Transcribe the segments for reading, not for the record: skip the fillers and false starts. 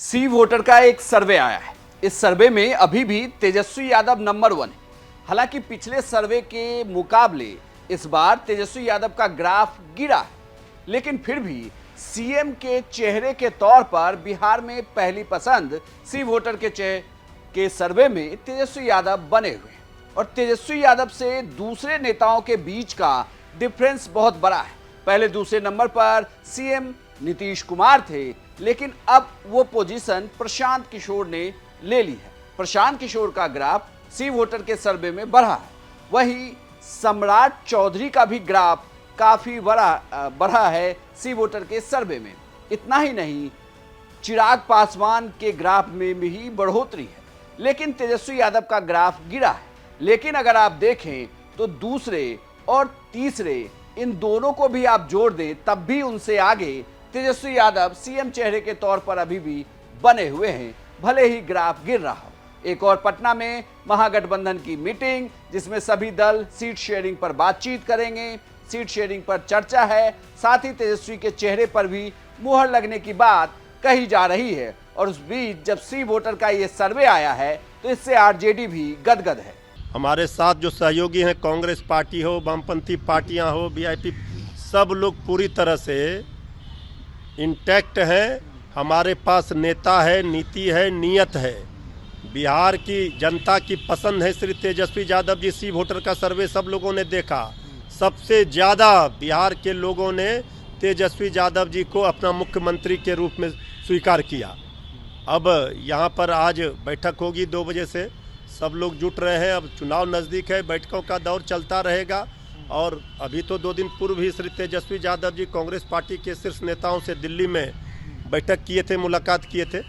सी voter का एक सर्वे आया है। इस सर्वे में अभी भी तेजस्वी यादव नंबर 1 है। हालांकि पिछले सर्वे के मुकाबले इस बार तेजस्वी यादव का ग्राफ गिरा है, लेकिन फिर भी सीएम के चेहरे के तौर पर बिहार में पहली पसंद सी वोटर के सर्वे में तेजस्वी यादव बने हुए हैं। और तेजस्वी यादव से दूसरे नेताओं के बीच का डिफरेंस बहुत बड़ा है। पहले दूसरे नंबर पर सीएम नीतीश कुमार थे, लेकिन अब वो पोजीशन प्रशांत किशोर ने ले ली है। प्रशांत किशोर का ग्राफ सी वोटर के सर्वे में बढ़ा है। वहीं सम्राट चौधरी का भी ग्राफ काफी बढ़ा है सी वोटर के सर्वे में। इतना ही नहीं, चिराग पासवान के ग्राफ में भी बढ़ोतरी है, लेकिन तेजस्वी यादव का ग्राफ गिरा है। लेकिन अगर आप देखें तो दूसरे और तीसरे इन दोनों को भी आप जोड़ दें, तब भी उनसे आगे तेजस्वी यादव सीएम चेहरे के तौर पर अभी भी बने हुए हैं, भले ही ग्राफ गिर रहा हो। एक और पटना में महागठबंधन की मीटिंग, जिसमें सभी दल सीट शेयरिंग पर बातचीत करेंगे। सीट शेयरिंग पर चर्चा है, साथ ही तेजस्वी के चेहरे पर भी मुहर लगने की बात कही जा रही है। और उस बीच जब सी वोटर का ये सर्वे आया है तो इससे आरजेडी भी गदगद है। हमारे साथ जो सहयोगी हैं, कांग्रेस पार्टी हो, वामपंथी पार्टियां हो, वीआईपी, सब लोग पूरी तरह से इंटैक्ट है। हमारे पास नेता है, नीति है, नियत है। बिहार की जनता की पसंद है श्री तेजस्वी यादव जी। सी वोटर का सर्वे सब लोगों ने देखा, सबसे ज़्यादा बिहार के लोगों ने तेजस्वी यादव जी को अपना मुख्यमंत्री के रूप में स्वीकार किया। अब यहाँ पर आज बैठक होगी 2 बजे से, सब लोग जुट रहे हैं। अब चुनाव नज़दीक है, बैठकों का दौर चलता रहेगा। और अभी तो 2 दिन पूर्व ही श्री तेजस्वी यादव जी कांग्रेस पार्टी के शीर्ष नेताओं से दिल्ली में बैठक किए थे, मुलाकात किए थे।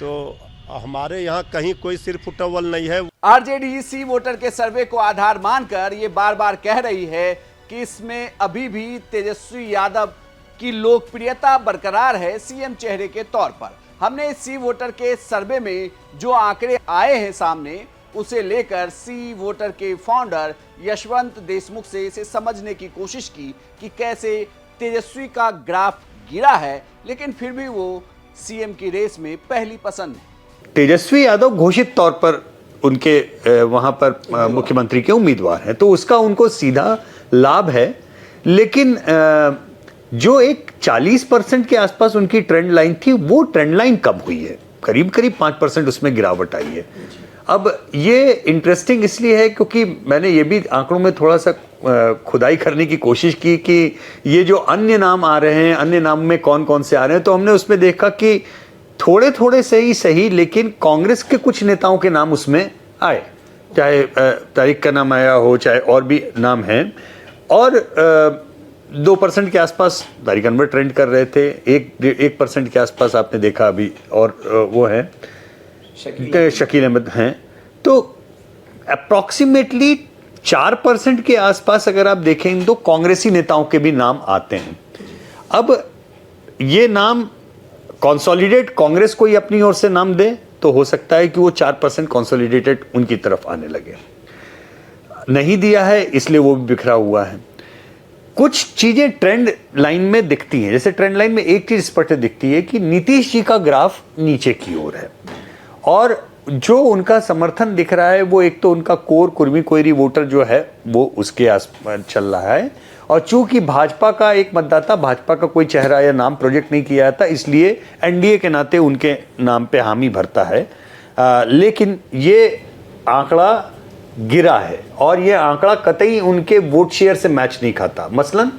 तो हमारे यहाँ कहीं कोई सिर फुटअव्वल नहीं है। आरजेडी सी वोटर के सर्वे को आधार मानकर ये बार बार कह रही है कि इसमें अभी भी तेजस्वी यादव की लोकप्रियता बरकरार है सीएम चेहरे के तौर पर। हमने सी वोटर के सर्वे में जो आंकड़े आए हैं सामने, उसे लेकर सी वोटर के फाउंडर यशवंत देशमुख से इसे समझने की कोशिश की कि कैसे तेजस्वी का ग्राफ गिरा है, लेकिन फिर भी वो सीएम की रेस में पहली पसंद है। तेजस्वी यादव घोषित तौर पर उनके वहां पर मुख्यमंत्री के उम्मीदवार हैं, तो उसका उनको सीधा लाभ है। लेकिन जो एक 40% के आसपास उनकी ट्रेंड लाइन थी, वो ट्रेंड लाइन कम हुई है, करीब 5% उसमें गिरावट आई है। अब ये इंटरेस्टिंग इसलिए है क्योंकि मैंने ये भी आंकड़ों में थोड़ा सा खुदाई करने की कोशिश की कि ये जो अन्य नाम आ रहे हैं, अन्य नाम में कौन कौन से आ रहे हैं, तो हमने उसमें देखा कि थोड़े थोड़े से ही सही, लेकिन कांग्रेस के कुछ नेताओं के नाम उसमें आए, चाहे तारिक का नाम आया हो, चाहे और भी नाम हैं। और 2% के आसपास तारिक अनवर ट्रेंड कर रहे थे, 1% के आसपास आपने देखा अभी, और वो है शकील अहमद हैं। तो अप्रॉक्सीमेटली 4% के आसपास अगर आप देखें तो कांग्रेसी नेताओं के भी नाम आते हैं। अब ये नाम कंसोलिडेट कांग्रेस को ही अपनी ओर से नाम दे तो हो सकता है कि वो 4% कंसोलिडेटेड उनकी तरफ आने लगे। नहीं दिया है इसलिए वो भी बिखरा हुआ है। कुछ चीजें ट्रेंड लाइन में दिखती हैं। जैसे ट्रेंड लाइन में एक चीज स्पष्ट दिखती है कि नीतीश जी का ग्राफ नीचे की ओर है, और जो उनका समर्थन दिख रहा है वो एक तो उनका कोर कुर्मी कोयरी वोटर जो है वो उसके आसपास चल रहा है। और चूंकि भाजपा का एक मतदाता भाजपा का कोई चेहरा या नाम प्रोजेक्ट नहीं किया था, इसलिए एनडीए के नाते उनके नाम पे हामी भरता है। लेकिन ये आंकड़ा गिरा है, और ये आंकड़ा कतई उनके वोट शेयर से मैच नहीं खाता। मसलन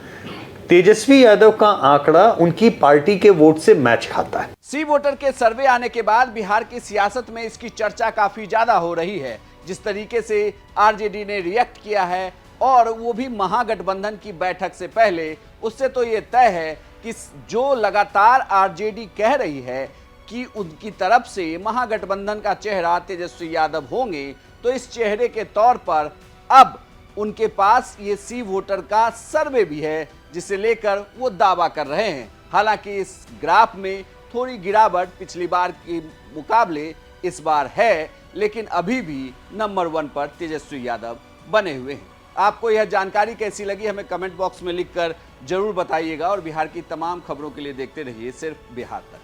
तेजस्वी यादव का आंकड़ा उनकी पार्टी के वोट से मैच खाता है। सी वोटर के सर्वे आने के बाद बिहार की सियासत में इसकी चर्चा काफी ज्यादा हो रही है। जिस तरीके से आरजेडी ने रिएक्ट किया है, और वो भी महागठबंधन की बैठक से पहले, उससे तो ये तय है कि जो लगातार आरजेडी कह रही है कि उनकी तरफ से महागठबंधन का चेहरा तेजस्वी यादव होंगे, तो इस चेहरे के तौर पर अब उनके पास ये सी वोटर का सर्वे भी है, जिसे लेकर वो दावा कर रहे हैं। हालांकि इस ग्राफ में थोड़ी गिरावट पिछली बार के मुकाबले इस बार है, लेकिन अभी भी नंबर 1 पर तेजस्वी यादव बने हुए हैं। आपको यह जानकारी कैसी लगी, हमें कमेंट बॉक्स में लिखकर जरूर बताइएगा। और बिहार की तमाम खबरों के लिए देखते रहिए सिर्फ बिहार तक।